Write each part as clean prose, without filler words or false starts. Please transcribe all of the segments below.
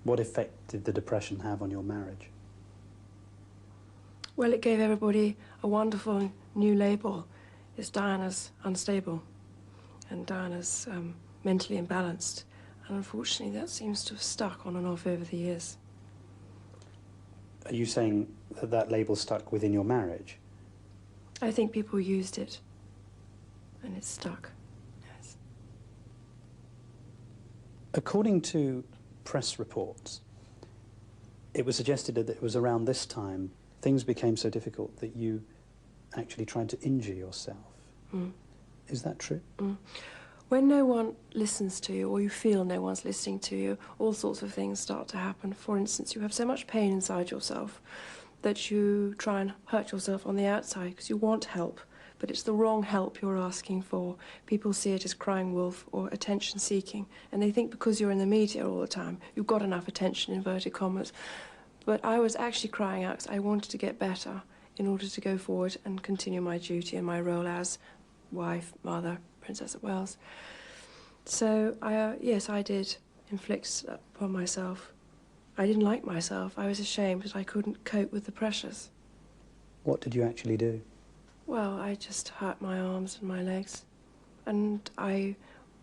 What effect did the depression have on your marriage? Well, it gave everybody a wonderful new label. It's Diana's unstable and Diana's mentally imbalanced. And unfortunately, that seems to have stuck on and off over the years. Are you saying that that label stuck within your marriage? I think people used it, and it stuck, yes. According to press reports, it was suggested that it was around this time things became so difficult that you actually tried to injure yourself. Mm. Is that true? Mm. When no one listens to you, or you feel no one's listening to you, all sorts of things start to happen. For instance, you have so much pain inside yourself that you try and hurt yourself on the outside because you want help, but it's the wrong help you're asking for. People see it as crying wolf or attention seeking, and they think because you're in the media all the time, you've got enough attention, inverted commas. But I was actually crying out because I wanted to get better in order to go forward and continue my duty and my role as wife, mother, Princess of Wales. So, yes, I did inflict upon myself. I didn't like myself. I was ashamed that I couldn't cope with the pressures. What did you actually do? Well, I just hurt my arms and my legs. And I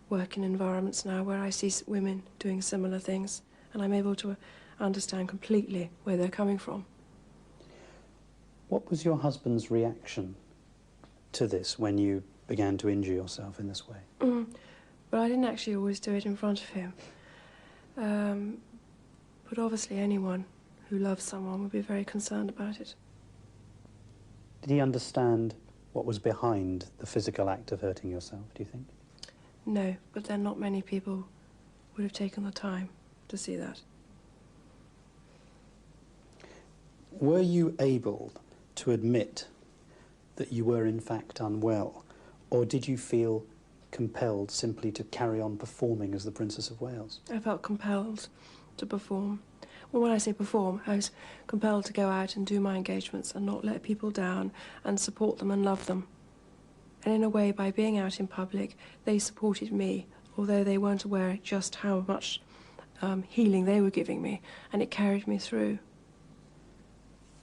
work in environments now where I see women doing similar things, and I'm able to understand completely where they're coming from. What was your husband's reaction to this when you began to injure yourself in this way? But I didn't actually always do it in front of him. But obviously anyone who loves someone would be very concerned about it. Did he understand what was behind the physical act of hurting yourself, do you think? No, but then not many people would have taken the time to see that. Were you able to admit that you were in fact unwell, or did you feel compelled simply to carry on performing as the Princess of Wales? I felt compelled to perform. Well, when I say perform, I was compelled to go out and do my engagements and not let people down and support them and love them. And in a way, by being out in public, they supported me, although they weren't aware just how much healing they were giving me, and it carried me through.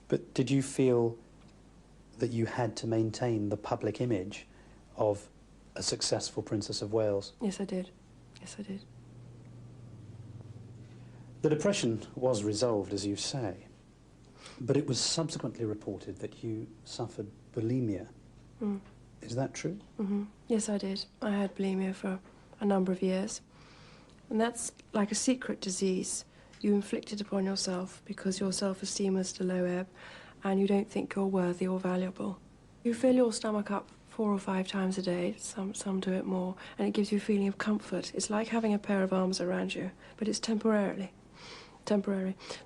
But did you feel that you had to maintain the public image of a successful Princess of Wales? Yes, I did. Yes, I did. The depression was resolved, as you say, but it was subsequently reported that you suffered bulimia. Mm. Is that true? Mm-hmm. Yes, I did. I had bulimia for a number of years. And that's like a secret disease you inflicted upon yourself because your self-esteem is at a low ebb and you don't think you're worthy or valuable. You fill your stomach up 4 or 5 times a day, some do it more, and it gives you a feeling of comfort. It's like having a pair of arms around you, but it's temporary.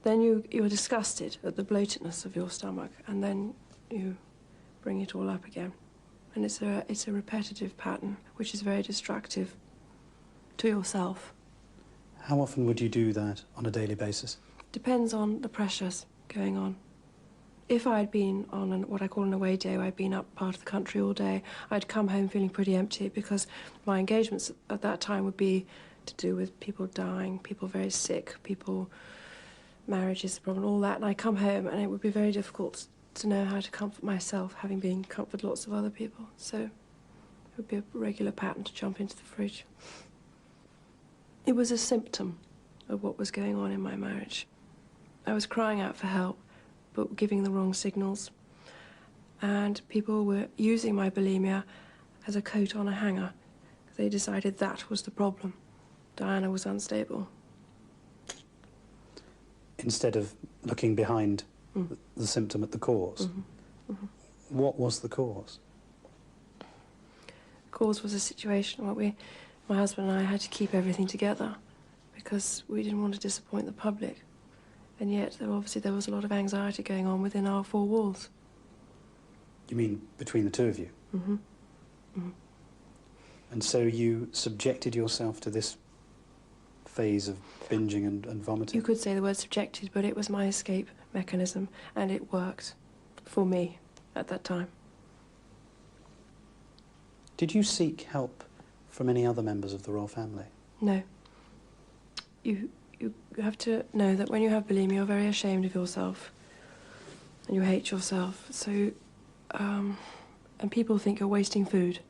Then you're disgusted at the bloatedness of your stomach, and then you bring it all up again. And it's a repetitive pattern, which is very destructive to yourself. How often would you do that on a daily basis? Depends on the pressures going on. If I'd been on what I call an away day, where I'd been up part of the country all day, I'd come home feeling pretty empty because my engagements at that time would be to do with people dying, people very sick, marriage is the problem, all that. And I'd come home and it would be very difficult to know how to comfort myself, having been comforted lots of other people. So it would be a regular pattern to jump into the fridge. It was a symptom of what was going on in my marriage. I was crying out for help, but giving the wrong signals. And people were using my bulimia as a coat on a hanger. They decided that was the problem. Diana was unstable. Instead of looking behind the symptom at the cause. Mm-hmm. Mm-hmm. What was the cause? The cause was a situation where my husband and I had to keep everything together because we didn't want to disappoint the public. And yet, obviously, there was a lot of anxiety going on within our 4 walls. You mean between the 2 of you? Mm-hmm. Mm-hmm. And so you subjected yourself to this phase of binging and vomiting? You could say the word subjected, but it was my escape mechanism, and it worked for me at that time. Did you seek help from any other members of the royal family? No. You you have to know that when you have bulimia, you're very ashamed of yourself. And you hate yourself. So, and people think you're wasting food.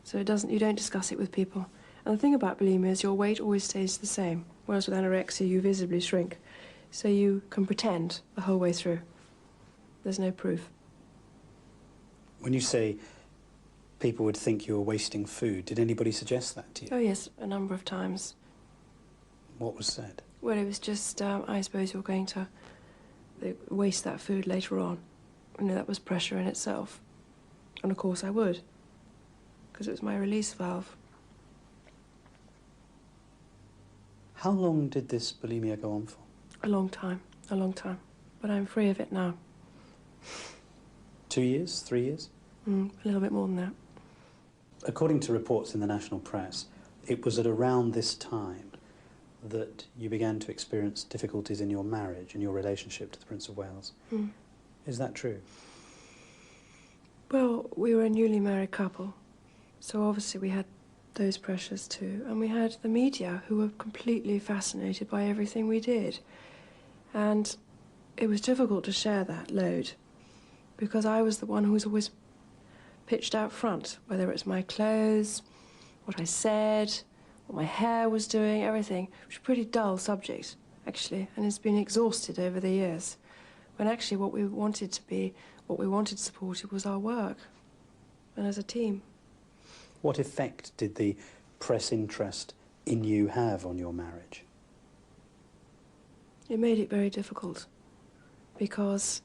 So you don't discuss it with people. And the thing about bulimia is your weight always stays the same. Whereas with anorexia, you visibly shrink. So you can pretend the whole way through. There's no proof. When you say people would think you were wasting food, did anybody suggest that to you? Oh yes, a number of times. What was said? Well, it was just, I suppose you're going to waste that food later on. You know, that was pressure in itself. And of course I would, because it was my release valve. How long did this bulimia go on for? A long time. But I'm free of it now. 2 years? 3 years? A little bit more than that. According to reports in the national press, it was at around this time that you began to experience difficulties in your marriage and your relationship to the Prince of Wales. Is that true? Well, we were a newly married couple, so obviously we had those pressures too. And we had the media, who were completely fascinated by everything we did. And it was difficult to share that load, because I was the one who was always pitched out front, whether it was my clothes, what I said, what my hair was doing, everything. It was a pretty dull subject, actually, and it's been exhausted over the years. When actually what we wanted supported was our work, and as a team. What effect did the press interest in you have on your marriage? It made it very difficult, because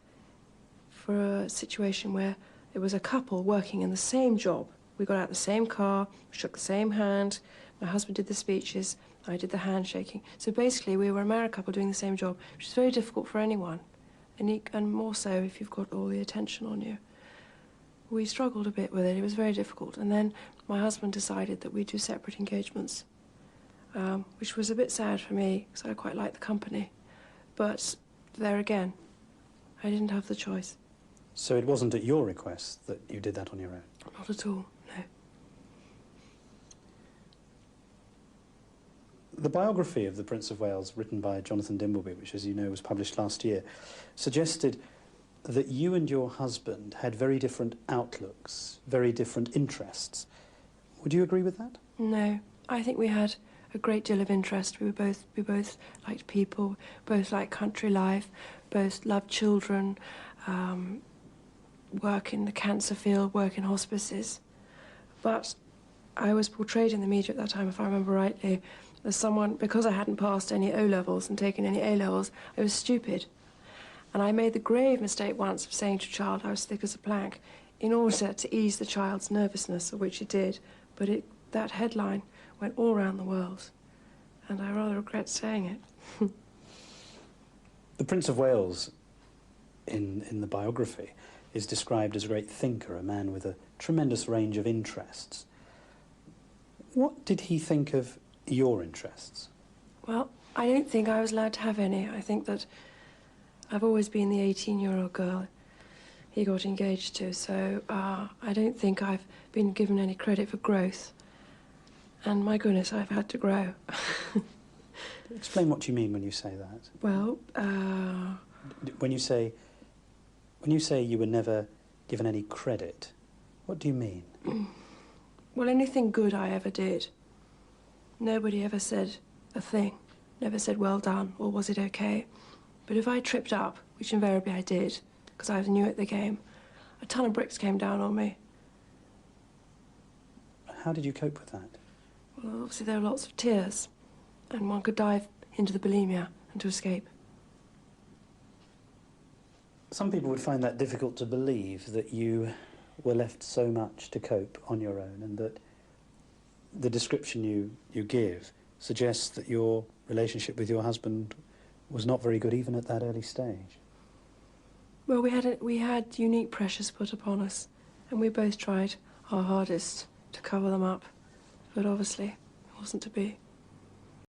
for a situation where it was a couple working in the same job, we got out the same car, shook the same hand, my husband did the speeches, I did the handshaking. So basically we were a married couple doing the same job, which is very difficult for anyone, and more so if you've got all the attention on you. We struggled a bit with it, it was very difficult. And then my husband decided that we'd do separate engagements, which was a bit sad for me, because I quite liked the company. But there again, I didn't have the choice. So it wasn't at your request that you did that on your own? Not at all, no. The biography of the Prince of Wales, written by Jonathan Dimbleby, which, as you know, was published last year, suggested that you and your husband had very different outlooks, very different interests. Would you agree with that? No, I think we had a great deal of interest. We both liked people, both liked country life, both loved children, work in the cancer field, work in hospices. But I was portrayed in the media at that time, if I remember rightly, as someone, because I hadn't passed any O-levels and taken any A-levels, I was stupid. And I made the grave mistake once of saying to a child I was thick as a plank in order to ease the child's nervousness, of which it did. But that headline went all around the world, and I rather regret saying it. The Prince of Wales, in the biography, is described as a great thinker, a man with a tremendous range of interests. What did he think of your interests? Well, I don't think I was allowed to have any. I think that I've always been the 18-year-old girl he got engaged to, so I don't think I've been given any credit for growth. And my goodness, I've had to grow. Explain what you mean when you say that. Well, When you say you were never given any credit, what do you mean? Well, anything good I ever did, nobody ever said a thing. Never said, well done, or was it okay? But if I tripped up, which invariably I did, because I was new at the game, a ton of bricks came down on me. How did you cope with that? Well, obviously there were lots of tears, and one could dive into the bulimia and to escape. Some people would find that difficult to believe, that you were left so much to cope on your own, and that the description you give suggests that your relationship with your husband was not very good even at that early stage. Well, we had unique pressures put upon us, and we both tried our hardest to cover them up, but obviously it wasn't to be.